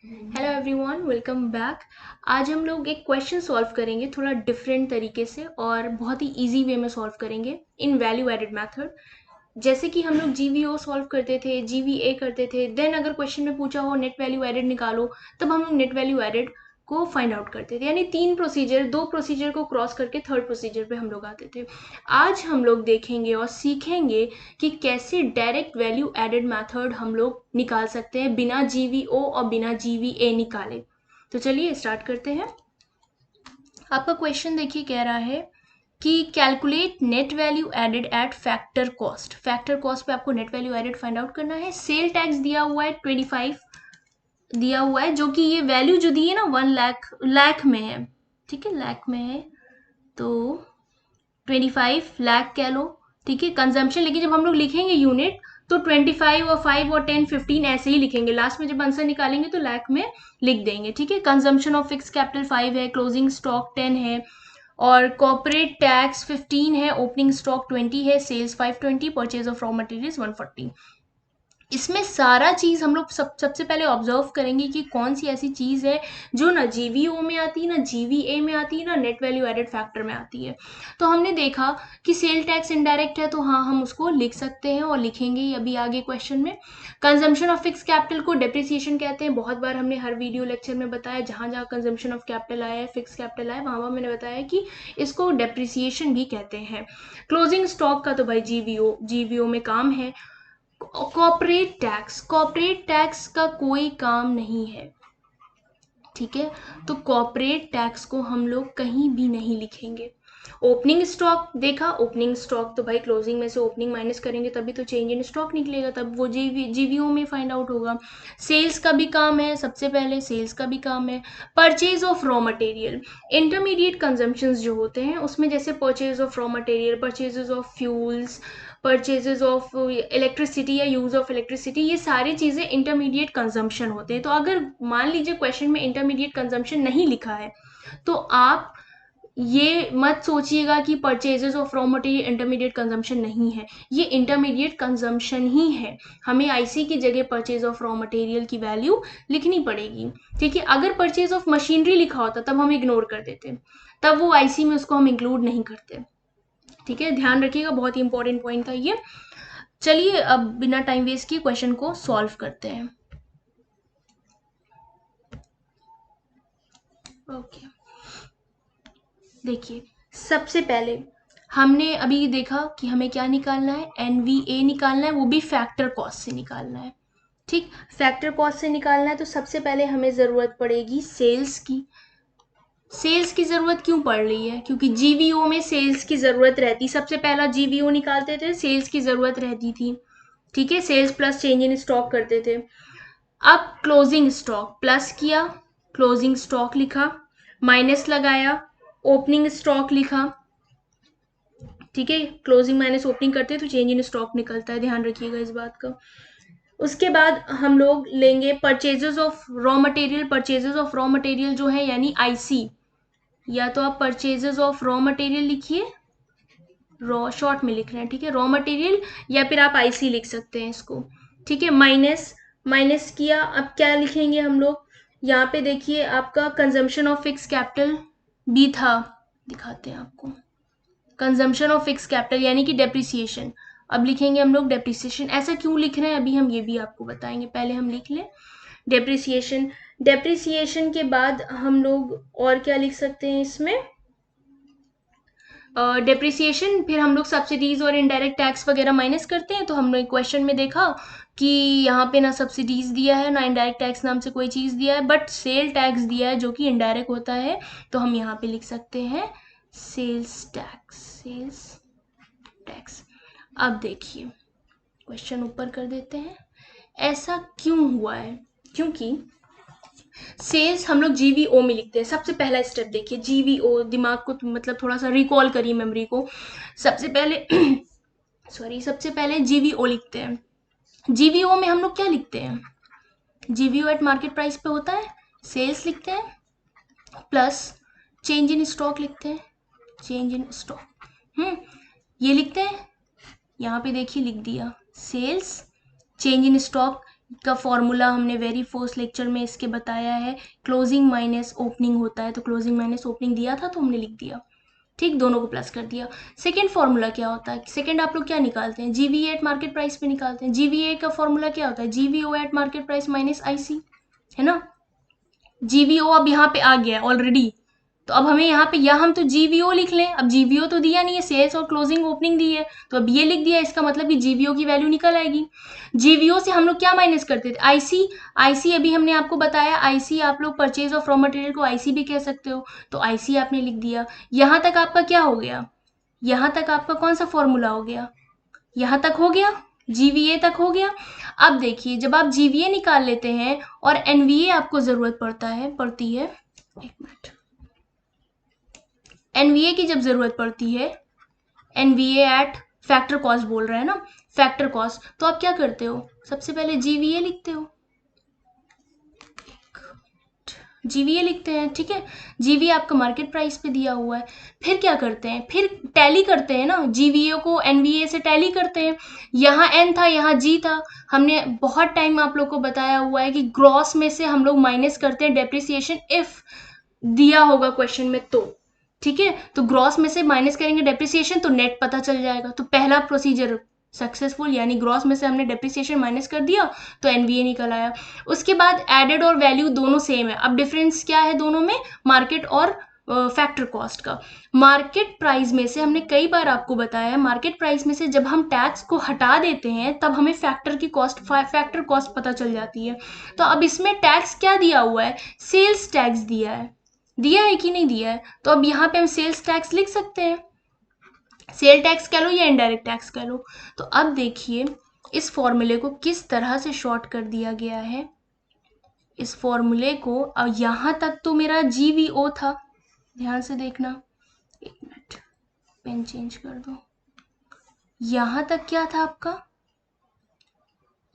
Hello everyone, welcome back. आज हम लोग एक क्वेश्चन सॉल्व करेंगे थोड़ा डिफरेंट तरीके से और बहुत ही इजी वे में सॉल्व करेंगे इन वैल्यू एडेड मेथड। जैसे कि हम लोग जीवीओ सॉल्व करते थे, जीवीए करते थे, देन अगर क्वेश्चन में पूछा हो नेट वैल्यू एडेड निकालो, तब हम लोग नेट वैल्यू एडेड को फाइंड आउट करते थे। यानी तीन प्रोसीजर, दो प्रोसीजर को क्रॉस करके थर्ड प्रोसीजर पे हम लोग आते थे। आज हम लोग देखेंगे और सीखेंगे कि कैसे डायरेक्ट वैल्यू एडेड मेथड हम लोग निकाल सकते हैं बिना जीवीओ और बिना जीवीए निकाले। तो चलिए स्टार्ट करते हैं। आपका क्वेश्चन देखिए, कह रहा है कि calculate net value added at factor cost. Factor cost पे आपको net value added find out करना है। सेल टैक्स दिया हुआ है 25 दिया हुआ है, जो कि ये वैल्यू जो दी है ना 1 लाख लाख में है। ठीक है, लाख में है तो 25 लाख कह लो। ठीक है, कंजम्पशन, लेकिन जब हम लोग लिखेंगे यूनिट तो 25 और 5 और 10 15 ऐसे ही लिखेंगे। लास्ट में जब आंसर निकालेंगे तो लाख में लिख देंगे। ठीक है, कंजम्पशन ऑफ फिक्स कैपिटल 5 है, क्लोजिंग स्टॉक 10 है, और कॉर्पोरेट टैक्स 15 है, ओपनिंग स्टॉक 20 है, sales 520, purchase of raw materials 140। इसमें सारा चीज हम लोग सबसे पहले ऑब्जर्व करेंगे कि कौन सी ऐसी चीज है जो ना जीवीओ में आती है, ना जीवीए में आती है, ना नेट वैल्यू एडेड फैक्टर में आती है। तो हमने देखा कि सेल टैक्स इनडायरेक्ट है, तो हाँ हम उसको लिख सकते हैं और लिखेंगे ही अभी आगे क्वेश्चन में। कंजम्पशन ऑफ फिक्स कैपिटल को डेप्रिसिएशन कहते हैं। बहुत बार हमने हर वीडियो लेक्चर में बताया, जहां जहां कंजम्पशन ऑफ कैपिटल आया है, फिक्स कैपिटल आया, वहां मैंने बताया कि इसको डेप्रिसिएशन भी कहते हैं। क्लोजिंग स्टॉक का तो भाई जीवीओ में काम है। कॉर्पोरेट टैक्स का कोई काम नहीं है। ठीक है, तो कॉर्पोरेट टैक्स को हम लोग कहीं भी नहीं लिखेंगे। ओपनिंग स्टॉक देखा, ओपनिंग स्टॉक तो भाई क्लोजिंग में से ओपनिंग माइनस करेंगे तभी तो चेंज इन स्टॉक निकलेगा, तब वो जीवीओ में फाइंड आउट होगा। सेल्स का भी काम है, सबसे पहले सेल्स का भी काम है। Purchase of raw material, intermediate consumption जो होते हैं उसमें, जैसे purchase of raw material, purchases of fuels, purchases of electricity या यूज ऑफ इलेक्ट्रिसिटी, ये सारी चीजें इंटरमीडिएट कंजम्पशन होते हैं। तो अगर मान लीजिए क्वेश्चन में इंटरमीडिएट कंजम्पशन नहीं लिखा है, तो आप ये मत सोचिएगा कि purchases of raw material intermediate consumption नहीं है, ये इंटरमीडिएट कंजम्पशन ही है। हमें आईसी की जगह परचेज ऑफ रॉ मटेरियल की वैल्यू लिखनी पड़ेगी। ठीक है, अगर परचेज ऑफ मशीनरी लिखा होता तब हम इग्नोर कर देते, तब वो आईसी में उसको हम इंक्लूड नहीं करते। ठीक है, ध्यान रखिएगा, बहुत ही इंपॉर्टेंट पॉइंट था ये। चलिए अब बिना टाइम वेस्ट किए क्वेश्चन को सॉल्व करते हैं। ओके, देखिए सबसे पहले हमने अभी देखा कि हमें क्या निकालना है, एनवीए निकालना है, वो भी फैक्टर कॉस्ट से निकालना है। ठीक, फैक्टर कॉस्ट से निकालना है तो सबसे पहले हमें जरूरत पड़ेगी सेल्स की। सेल्स की जरूरत क्यों पड़ रही है? क्योंकि जीवीओ में सेल्स की जरूरत रहती, सबसे पहला जीवीओ निकालते थे, सेल्स की जरूरत रहती थी। ठीक है, sales plus change in stock करते थे। अब क्लोजिंग स्टॉक प्लस किया, क्लोजिंग स्टॉक लिखा, माइनस लगाया, ओपनिंग स्टॉक लिखा। ठीक है, क्लोजिंग माइनस ओपनिंग करते हैं तो चेंज इन स्टॉक निकलता है, ध्यान रखिएगा इस बात का। उसके बाद हम लोग लेंगे purchases of raw material. Purchases of raw material जो है यानी आईसी, या तो आप परचेजेस ऑफ रॉ मटेरियल लिखिए, रॉ शॉर्ट में लिख रहे हैं, ठीक है, रॉ मटेरियल, या फिर आप आईसी लिख सकते हैं इसको। ठीक है, माइनस, माइनस किया, अब क्या लिखेंगे हम लोग, यहाँ पे देखिए आपका कंजम्पशन ऑफ फिक्स कैपिटल भी था, दिखाते हैं आपको, कंजम्पशन ऑफ फिक्स कैपिटल यानी कि डेप्रिसिएशन। अब लिखेंगे हम लोग डेप्रिसिएशन। ऐसा क्यों लिख रहे हैं अभी हम ये भी आपको बताएंगे, पहले हम लिख लें डेप्रिसिएशन। डेप्रिसिएशन के बाद हम लोग और क्या लिख सकते हैं इसमें, डेप्रिसिएशन, फिर हम लोग सब्सिडीज और इनडायरेक्ट टैक्स वगैरह माइनस करते हैं। तो हमने क्वेश्चन में देखा कि यहाँ पे ना सब्सिडीज दिया है, ना इनडायरेक्ट टैक्स नाम से कोई चीज दिया है, बट सेल टैक्स दिया है जो कि इनडायरेक्ट होता है। तो हम यहाँ पे लिख सकते हैं सेल्स टैक्स, सेल्स टैक्स। अब देखिए क्वेश्चन ऊपर कर देते हैं। ऐसा क्यों हुआ है? क्योंकि सेल्स हम लोग जीवीओ में लिखते हैं। सबसे पहला स्टेप देखिए, जीवीओ, दिमाग को मतलब थोड़ा सा रिकॉल करिए मेमोरी को। सबसे पहले सॉरी, सबसे पहले जीवीओ लिखते हैं। जीवीओ में हम लोग क्या लिखते हैं, जीवीओ एट मार्केट प्राइस पे होता है, सेल्स लिखते हैं, प्लस चेंज इन स्टॉक लिखते हैं, चेंज इन स्टॉक, ये लिखते हैं। यहाँ पे देखिए लिख दिया सेल्स, चेंज इन स्टॉक, का फॉर्मूला हमने वेरी फर्स्ट लेक्चर में इसके बताया है, क्लोजिंग माइनस ओपनिंग होता है, तो क्लोजिंग माइनस ओपनिंग दिया था तो हमने लिख दिया, ठीक, दोनों को प्लस कर दिया। सेकेंड फॉर्मूला क्या होता है, सेकेंड आप लोग क्या निकालते हैं, जीवीए एट मार्केट प्राइस पे निकालते हैं। जीवीए का फॉर्मूला क्या होता है, GVO at market price minus IC, है ना। जीवीओ अब यहाँ पे आ गया ऑलरेडी, तो अब हमें यहाँ पे, या हम तो जीवीओ लिख लें, अब जीवीओ तो दिया नहीं है, सेल्स और क्लोजिंग ओपनिंग दी है, तो अब ये लिख दिया, इसका मतलब कि जीवीओ की वैल्यू निकल आएगी। जीवीओ से हम लोग क्या माइनस करते थे, आईसी, आईसी अभी हमने आपको बताया, आईसी आप लोग परचेज ऑफ रॉ मटेरियल को आईसी भी कह सकते हो, तो आईसी आपने लिख दिया। यहाँ तक आपका क्या हो गया, यहाँ तक आपका कौन सा फॉर्मूला हो गया, यहाँ तक हो गया, जीवीए तक हो गया। अब देखिए जब आप जीवीए निकाल लेते हैं और एनवीए आपको जरूरत पड़ती है, एक मिनट, एनवीए की जब जरूरत पड़ती है, एनवीए एट फैक्टर कॉस्ट बोल रहा है ना, फैक्टर कॉस्ट, तो आप क्या करते हो, सबसे पहले जीवीए लिखते हो, जीवीए लिखते हैं, ठीक है, जीवीए आपका मार्केट प्राइस पे दिया हुआ है। फिर क्या करते हैं, फिर टैली करते हैं ना, जीवीए को एनवीए से टैली करते हैं। यहाँ एन था, यहाँ जी था, हमने बहुत टाइम आप लोग को बताया हुआ है कि ग्रॉस में से हम लोग माइनस करते हैं डेप्रिसिएशन, इफ दिया होगा क्वेश्चन में तो, ठीक है, तो ग्रॉस में से माइनस करेंगे डेप्रिसिएशन तो नेट पता चल जाएगा, तो पहला प्रोसीजर सक्सेसफुल, यानी ग्रॉस में से हमने डेप्रिसिएशन माइनस कर दिया तो एनवीए निकल आया। उसके बाद एडेड और वैल्यू दोनों सेम है, अब डिफरेंस क्या है दोनों में, मार्केट और फैक्टर कॉस्ट का। मार्केट प्राइस में से हमने कई बार आपको बताया है, मार्केट प्राइस में से जब हम टैक्स को हटा देते हैं तब हमें फैक्टर की कॉस्ट, फैक्टर कॉस्ट पता चल जाती है। तो अब इसमें टैक्स क्या दिया हुआ है, सेल्स टैक्स दिया है कि नहीं दिया है, तो अब यहाँ पे हम सेल्स टैक्स लिख सकते हैं, सेल टैक्स कह लो या इनडायरेक्ट टैक्स कह लो। तो अब देखिए इस फॉर्मूले को किस तरह से शॉर्ट कर दिया गया है, इस फॉर्मूले को, अब यहां तक तो मेरा जीवीओ था, ध्यान से देखना, एक मिनट पेन चेंज कर दो, यहां तक क्या था आपका,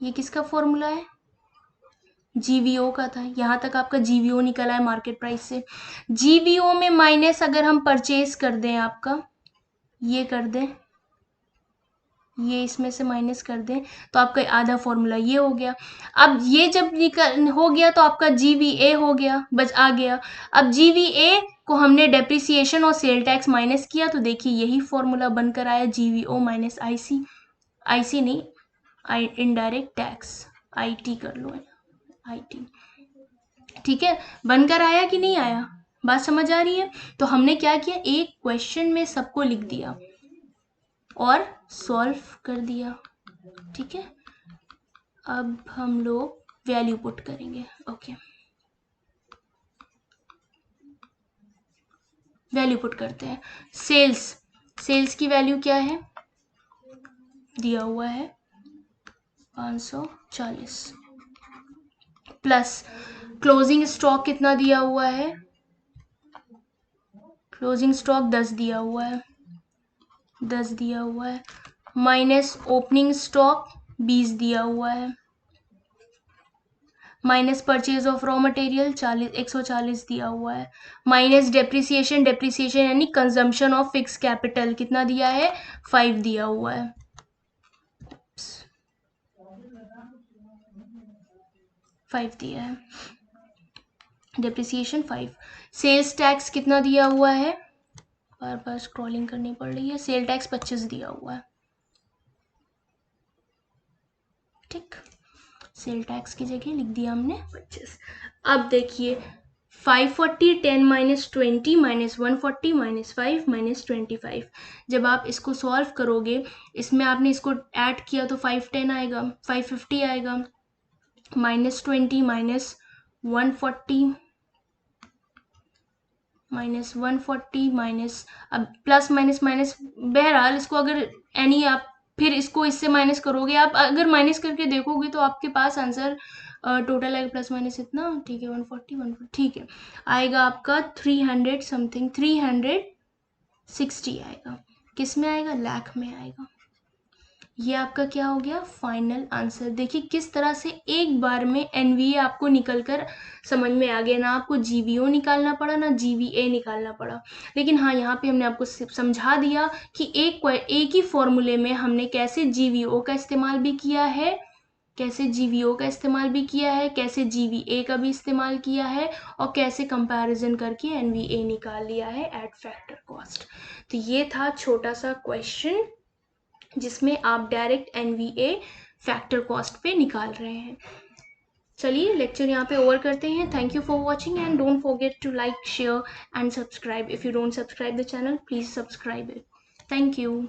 ये किसका फॉर्मूला है, जीवीओ का था, यहां तक आपका जीवीओ निकला है मार्केट प्राइस से। जीवीओ में माइनस अगर हम परचेज कर दें, आपका ये कर दें, ये इसमें से माइनस कर दें, तो आपका आधा फॉर्मूला ये हो गया। अब ये जब निकल हो गया तो आपका जीवीए हो गया, बच आ गया। अब जीवीए को हमने डेप्रिसिएशन और सेल टैक्स माइनस किया, तो देखिए यही फॉर्मूला बनकर आया, जीवीओ माइनस आईसी, आईसी नहीं इनडायरेक्ट टैक्स, आईटी कर लो, आईटी, ठीक है, बनकर आया कि नहीं आया, बात समझ आ रही है। तो हमने क्या किया, एक क्वेश्चन में सबको लिख दिया और सॉल्व कर दिया, ठीक है। अब हम लोग वैल्यू पुट करेंगे, ओके, वैल्यू पुट करते हैं। सेल्स की वैल्यू क्या है, दिया हुआ है 540, प्लस क्लोजिंग स्टॉक कितना दिया हुआ है, क्लोजिंग स्टॉक 10 दिया हुआ है, 10 दिया हुआ है, माइनस ओपनिंग स्टॉक 20 दिया हुआ है, minus purchase of raw material 140 दिया हुआ है, माइनस डेप्रिसिएशन यानी कंजम्पशन ऑफ फिक्स कैपिटल कितना दिया है, 5 दिया हुआ है, 5 दिया है, डेप्रिसिएशन 5। सेल्स टैक्स कितना दिया हुआ है, बार बार स्क्रॉलिंग करनी पड़ रही है, सेल टैक्स 25 दिया हुआ है, ठीक, सेल टैक्स की जगह लिख दिया हमने 25। अब देखिए 540 10 माइनस 20 माइनस 140 माइनस 5 माइनस 25, जब आप इसको सॉल्व करोगे, इसमें आपने इसको ऐड किया तो 510 आएगा, 550 आएगा, माइनस 20 माइनस 140 माइनस, अब प्लस माइनस माइनस, बहरहाल इसको अगर एनी आप फिर इसको इससे माइनस करोगे, आप अगर माइनस करके देखोगे तो आपके पास आंसर टोटल आएगा प्लस माइनस इतना, ठीक है, 140 ठीक है, आएगा आपका 300 समथिंग, 360 आएगा, किस में आएगा, लाख में आएगा। ये आपका क्या हो गया, फाइनल आंसर। देखिए किस तरह से एक बार में एनवीए आपको निकलकर समझ में आ गया, ना आपको जीवीओ निकालना पड़ा ना जीवीए निकालना पड़ा। लेकिन हाँ, यहाँ पे हमने आपको समझा दिया कि एक ही फॉर्मूले में हमने कैसे जीवीओ का इस्तेमाल भी किया है कैसे GVO का इस्तेमाल भी किया है, कैसे GVA का भी इस्तेमाल किया है, और कैसे कंपैरिजन करके NVA निकाल लिया है एट फैक्टर कॉस्ट। तो ये था छोटा सा क्वेश्चन जिसमें आप डायरेक्ट NVA फैक्टर कॉस्ट पे निकाल रहे हैं। चलिए लेक्चर यहाँ पे ओवर करते हैं। Thank you for watching and don't forget to like, share and subscribe. If you don't subscribe the channel, please subscribe it. Thank you.